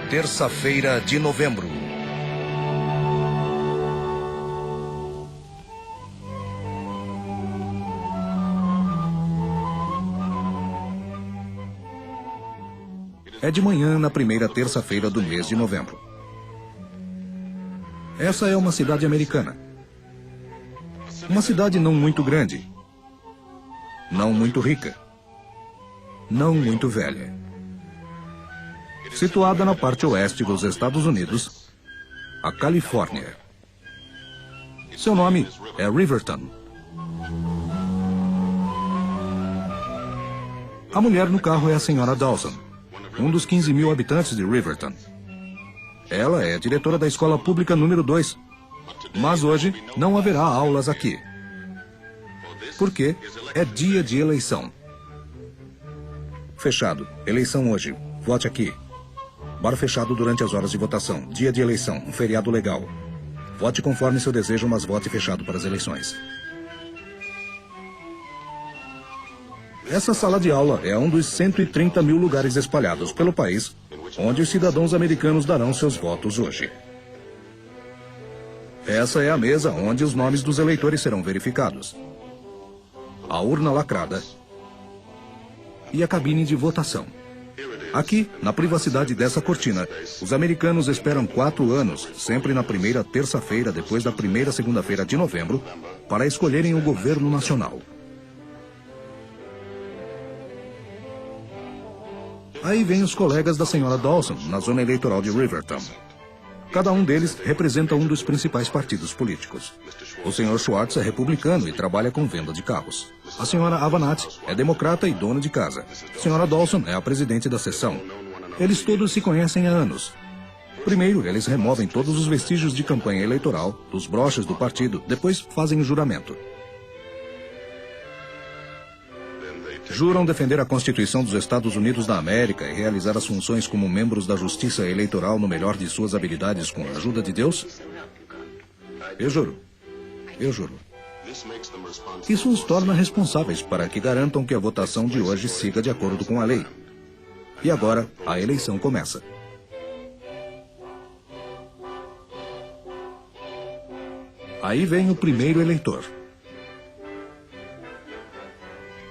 terça-feira de novembro. É de manhã na primeira terça-feira do mês de novembro. Essa é uma cidade americana. Uma cidade não muito grande, não muito rica, não muito velha. Situada na parte oeste dos Estados Unidos, a Califórnia. Seu nome é Riverton. A mulher no carro é a senhora Dawson, um dos 15 mil habitantes de Riverton. Ela é diretora da escola pública número 2, mas hoje não haverá aulas aqui, porque é dia de eleição. Fechado. Eleição hoje. Vote aqui. Bar fechado durante as horas de votação. Dia de eleição. Um feriado legal. Vote conforme seu desejo, mas vote fechado para as eleições. Essa sala de aula é um dos 130 mil lugares espalhados pelo país onde os cidadãos americanos darão seus votos hoje. Essa é a mesa onde os nomes dos eleitores serão verificados. A urna lacrada e a cabine de votação. Aqui, na privacidade dessa cortina, os americanos esperam 4 anos, sempre na primeira terça-feira depois da primeira segunda-feira de novembro, para escolherem o governo nacional. Aí vêm os colegas da senhora Dawson, na zona eleitoral de Riverton. Cada um deles representa um dos principais partidos políticos. O senhor Schwartz é republicano e trabalha com venda de carros. A senhora Avenatti é democrata e dona de casa. A senhora Dawson é a presidente da sessão. Eles todos se conhecem há anos. Primeiro, eles removem todos os vestígios de campanha eleitoral, dos broches do partido, depois fazem o juramento. Juram defender a Constituição dos Estados Unidos da América e realizar as funções como membros da Justiça Eleitoral no melhor de suas habilidades com a ajuda de Deus? Eu juro. Eu juro. Isso os torna responsáveis para que garantam que a votação de hoje siga de acordo com a lei. E agora, a eleição começa. Aí vem o primeiro eleitor.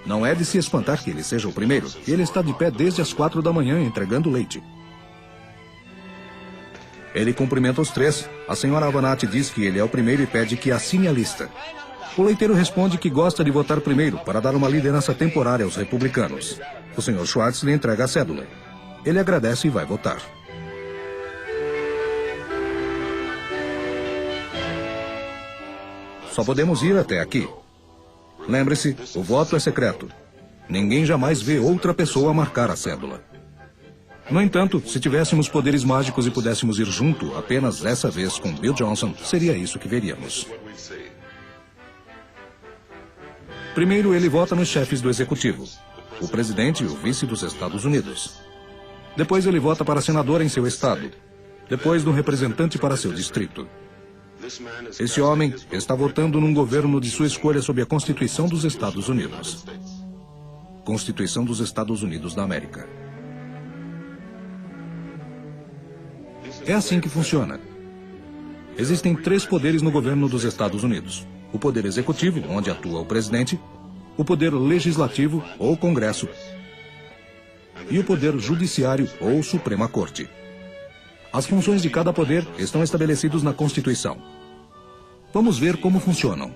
Não é de se espantar que ele seja o primeiro. Ele está de pé desde as 4 da manhã entregando leite. Ele cumprimenta os 3. A senhora Avenatti diz que ele é o primeiro e pede que assine a lista. O leiteiro responde que gosta de votar primeiro para dar uma liderança temporária aos republicanos. O senhor Schwartz lhe entrega a cédula. Ele agradece e vai votar. Só podemos ir até aqui. Lembre-se, o voto é secreto. Ninguém jamais vê outra pessoa marcar a cédula. No entanto, se tivéssemos poderes mágicos e pudéssemos ir junto, apenas essa vez com Bill Johnson, seria isso que veríamos. Primeiro, ele vota nos chefes do executivo, o presidente e o vice dos Estados Unidos. Depois, ele vota para senador em seu estado. Depois, no representante para seu distrito. Esse homem está votando num governo de sua escolha sob a Constituição dos Estados Unidos. Constituição dos Estados Unidos da América. É assim que funciona. Existem 3 poderes no governo dos Estados Unidos. O poder executivo, onde atua o presidente, o poder legislativo, ou Congresso, e o poder judiciário, ou Suprema Corte. As funções de cada poder estão estabelecidas na Constituição. Vamos ver como funcionam.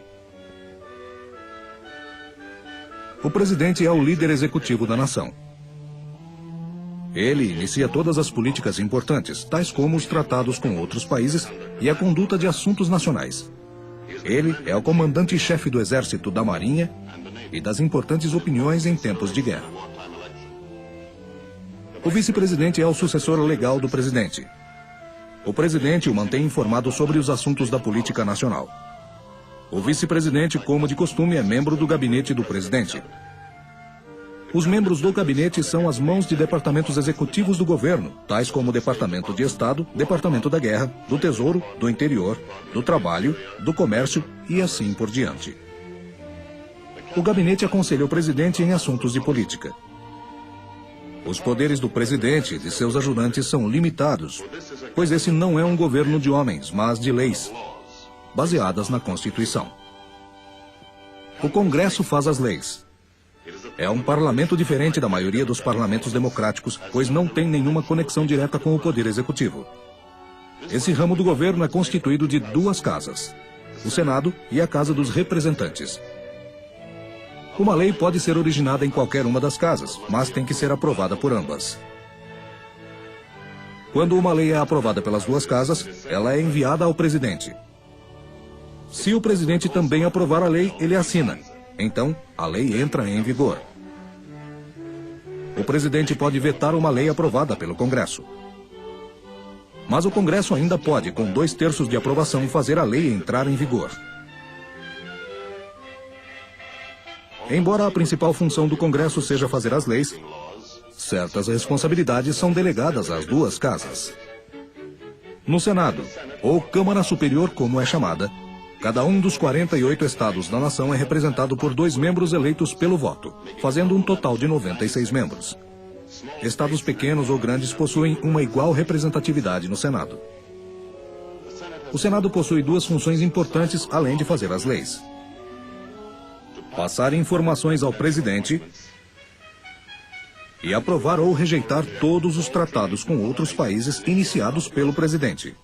O presidente é o líder executivo da nação. Ele inicia todas as políticas importantes, tais como os tratados com outros países e a conduta de assuntos nacionais. Ele é o comandante-chefe do Exército, da Marinha e das importantes opiniões em tempos de guerra. O vice-presidente é o sucessor legal do presidente. O presidente o mantém informado sobre os assuntos da política nacional. O vice-presidente, como de costume, é membro do gabinete do presidente. Os membros do gabinete são as mãos de departamentos executivos do governo, tais como o Departamento de Estado, Departamento da Guerra, do Tesouro, do Interior, do Trabalho, do Comércio e assim por diante. O gabinete aconselha o presidente em assuntos de política. Os poderes do presidente e de seus ajudantes são limitados, pois esse não é um governo de homens, mas de leis, baseadas na Constituição. O Congresso faz as leis. É um parlamento diferente da maioria dos parlamentos democráticos, pois não tem nenhuma conexão direta com o poder executivo. Esse ramo do governo é constituído de duas casas, o Senado e a Casa dos Representantes. Uma lei pode ser originada em qualquer uma das casas, mas tem que ser aprovada por ambas. Quando uma lei é aprovada pelas duas casas, ela é enviada ao presidente. Se o presidente também aprovar a lei, ele assina. Então, a lei entra em vigor. O presidente pode vetar uma lei aprovada pelo Congresso. Mas o Congresso ainda pode, com 2/3 de aprovação, fazer a lei entrar em vigor. Embora a principal função do Congresso seja fazer as leis, certas responsabilidades são delegadas às duas casas. No Senado, ou Câmara Superior como é chamada, cada um dos 48 estados da nação é representado por 2 membros eleitos pelo voto, fazendo um total de 96 membros. Estados pequenos ou grandes possuem uma igual representatividade no Senado. O Senado possui 2 funções importantes além de fazer as leis: passar informações ao presidente e aprovar ou rejeitar todos os tratados com outros países iniciados pelo presidente.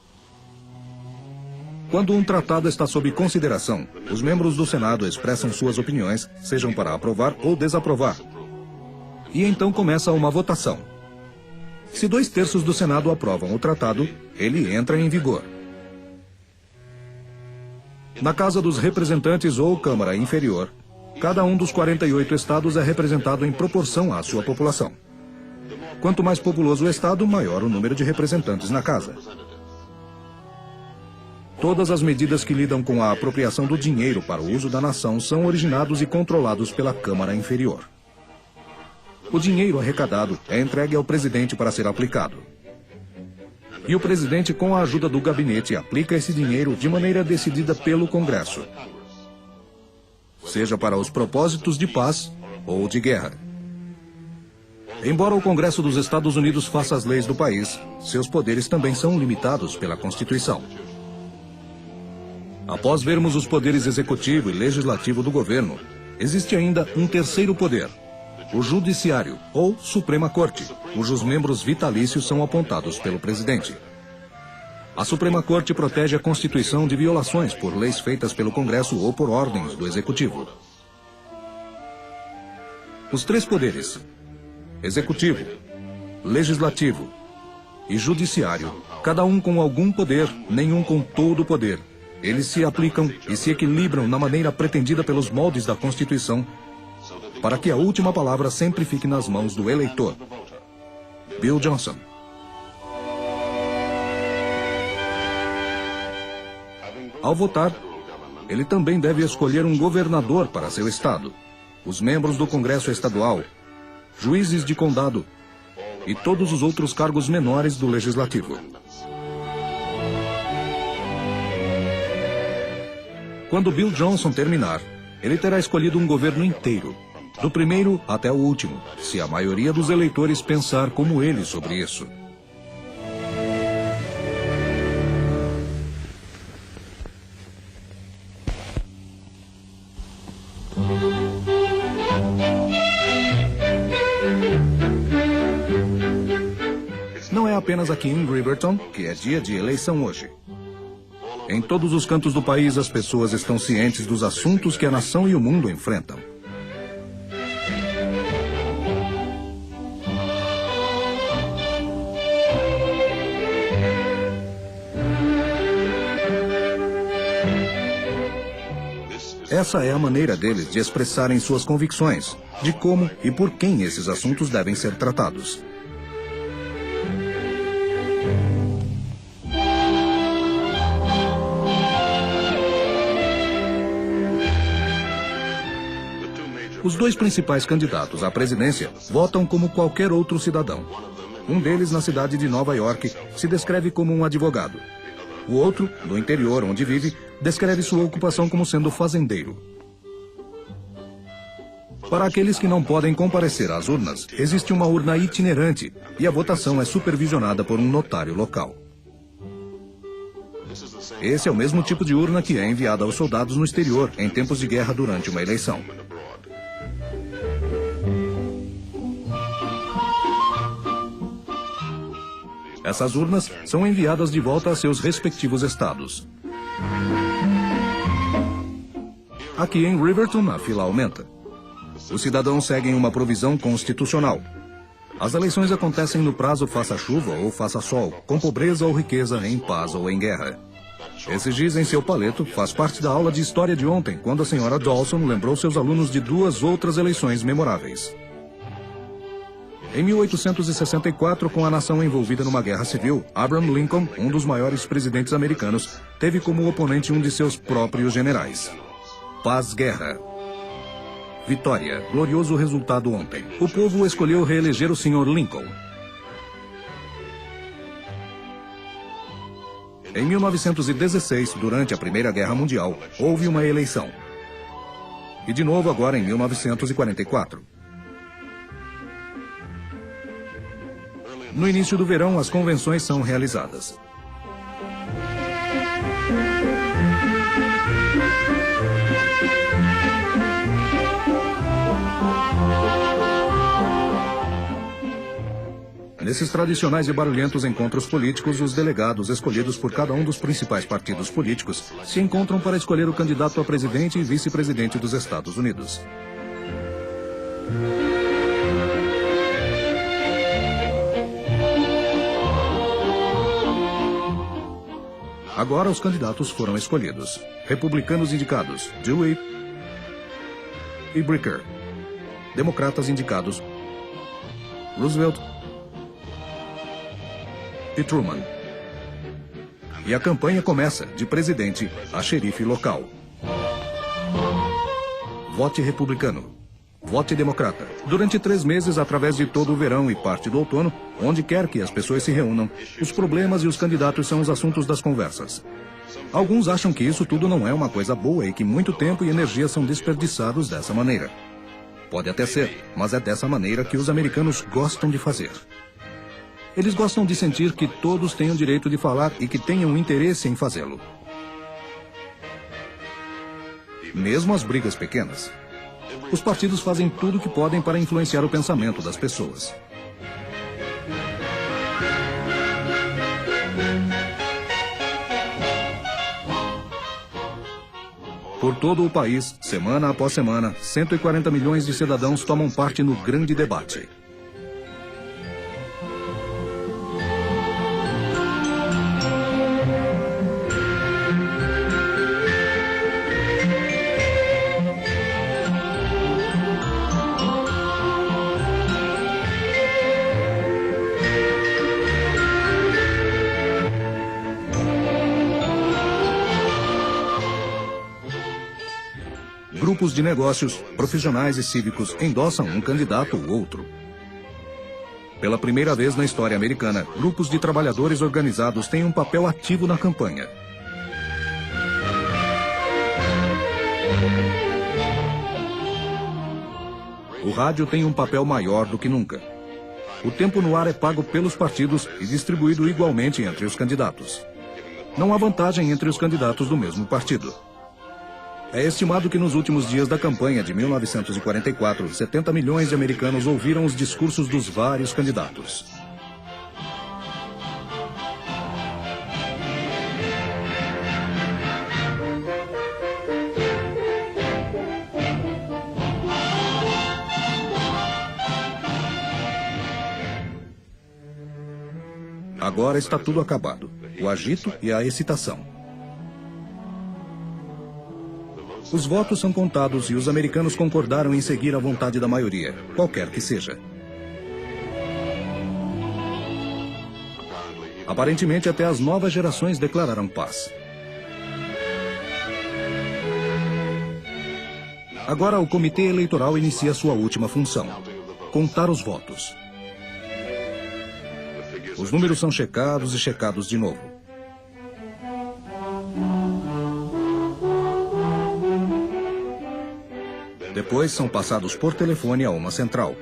Quando um tratado está sob consideração, os membros do Senado expressam suas opiniões, sejam para aprovar ou desaprovar. E então começa uma votação. Se 2/3 do Senado aprovam o tratado, ele entra em vigor. Na Casa dos Representantes ou Câmara Inferior, cada um dos 48 estados é representado em proporção à sua população. Quanto mais populoso o estado, maior o número de representantes na casa. Todas as medidas que lidam com a apropriação do dinheiro para o uso da nação são originados e controlados pela Câmara Inferior. O dinheiro arrecadado é entregue ao presidente para ser aplicado. E o presidente, com a ajuda do gabinete, aplica esse dinheiro de maneira decidida pelo Congresso, seja para os propósitos de paz ou de guerra. Embora o Congresso dos Estados Unidos faça as leis do país, seus poderes também são limitados pela Constituição. Após vermos os poderes executivo e legislativo do governo, existe ainda um terceiro poder, o Judiciário, ou Suprema Corte, cujos membros vitalícios são apontados pelo presidente. A Suprema Corte protege a Constituição de violações por leis feitas pelo Congresso ou por ordens do Executivo. Os 3 poderes, Executivo, Legislativo e Judiciário, cada um com algum poder, nenhum com todo o poder. Eles se aplicam e se equilibram na maneira pretendida pelos moldes da Constituição, para que a última palavra sempre fique nas mãos do eleitor. Bill Johnson. Ao votar, ele também deve escolher um governador para seu estado, os membros do Congresso Estadual, juízes de condado e todos os outros cargos menores do Legislativo. Quando Bill Johnson terminar, ele terá escolhido um governo inteiro, do primeiro até o último, se a maioria dos eleitores pensar como ele sobre isso. Não é apenas aqui em Riverton que é dia de eleição hoje. Em todos os cantos do país, as pessoas estão cientes dos assuntos que a nação e o mundo enfrentam. Essa é a maneira deles de expressarem suas convicções, de como e por quem esses assuntos devem ser tratados. Os 2 principais candidatos à presidência votam como qualquer outro cidadão. Um deles, na cidade de Nova York, se descreve como um advogado. O outro, no interior onde vive, descreve sua ocupação como sendo fazendeiro. Para aqueles que não podem comparecer às urnas, existe uma urna itinerante e a votação é supervisionada por um notário local. Esse é o mesmo tipo de urna que é enviada aos soldados no exterior em tempos de guerra durante uma eleição. Essas urnas são enviadas de volta a seus respectivos estados. Aqui em Riverton, a fila aumenta. Os cidadãos seguem uma provisão constitucional. As eleições acontecem no prazo faça chuva ou faça sol, com pobreza ou riqueza, em paz ou em guerra. Esse giz em seu paleto faz parte da aula de história de ontem, quando a senhora Dawson lembrou seus alunos de duas outras eleições memoráveis. Em 1864, com a nação envolvida numa guerra civil, Abraham Lincoln, um dos maiores presidentes americanos, teve como oponente um de seus próprios generais. Paz-guerra. Vitória. Glorioso resultado ontem. O povo escolheu reeleger o Sr. Lincoln. Em 1916, durante a Primeira Guerra Mundial, houve uma eleição. E de novo agora em 1944. No início do verão, as convenções são realizadas. Nesses tradicionais e barulhentos encontros políticos, os delegados escolhidos por cada um dos principais partidos políticos se encontram para escolher o candidato a presidente e vice-presidente dos Estados Unidos. Agora os candidatos foram escolhidos. Republicanos indicados, Dewey e Bricker. Democratas indicados, Roosevelt e Truman. E a campanha começa, de presidente a xerife local. Vote republicano. Vote democrata. Durante 3 meses, através de todo o verão e parte do outono, onde quer que as pessoas se reúnam, os problemas e os candidatos são os assuntos das conversas. Alguns acham que isso tudo não é uma coisa boa e que muito tempo e energia são desperdiçados dessa maneira. Pode até ser, mas é dessa maneira que os americanos gostam de fazer. Eles gostam de sentir que todos têm o direito de falar e que tenham interesse em fazê-lo. Mesmo as brigas pequenas. Os partidos fazem tudo o que podem para influenciar o pensamento das pessoas. Por todo o país, semana após semana, 140 milhões de cidadãos tomam parte no grande debate. Grupos de negócios, profissionais e cívicos endossam um candidato ou outro. Pela primeira vez na história americana, grupos de trabalhadores organizados têm um papel ativo na campanha. O rádio tem um papel maior do que nunca. O tempo no ar é pago pelos partidos e distribuído igualmente entre os candidatos. Não há vantagem entre os candidatos do mesmo partido. É estimado que nos últimos dias da campanha de 1944, 70 milhões de americanos ouviram os discursos dos vários candidatos. Agora está tudo acabado. O agito e a excitação. Os votos são contados e os americanos concordaram em seguir a vontade da maioria, qualquer que seja. Aparentemente, até as novas gerações declararam paz. Agora, o comitê eleitoral inicia sua última função: contar os votos. Os números são checados e checados de novo. Depois são passados por telefone a uma central.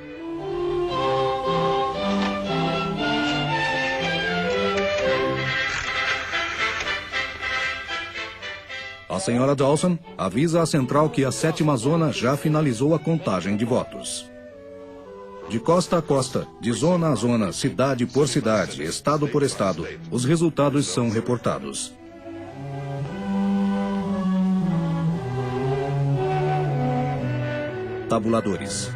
A senhora Dawson avisa a central que a 7ª zona já finalizou a contagem de votos. De costa a costa, de zona a zona, cidade por cidade, estado por estado, os resultados são reportados. Tabuladores.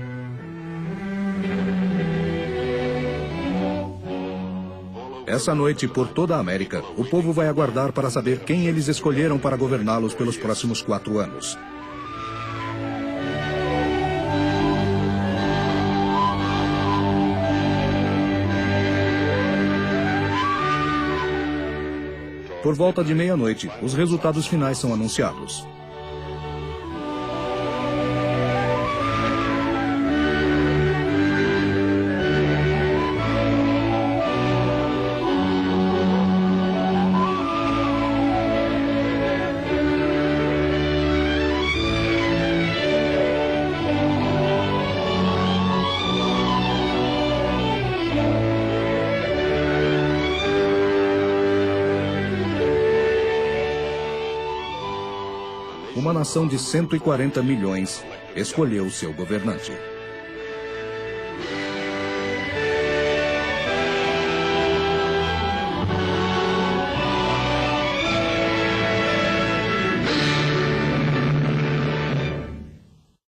Essa noite, por toda a América, o povo vai aguardar para saber quem eles escolheram para governá-los pelos próximos 4 anos. Por volta de meia-noite, os resultados finais são anunciados. Uma nação de 140 milhões escolheu seu governante.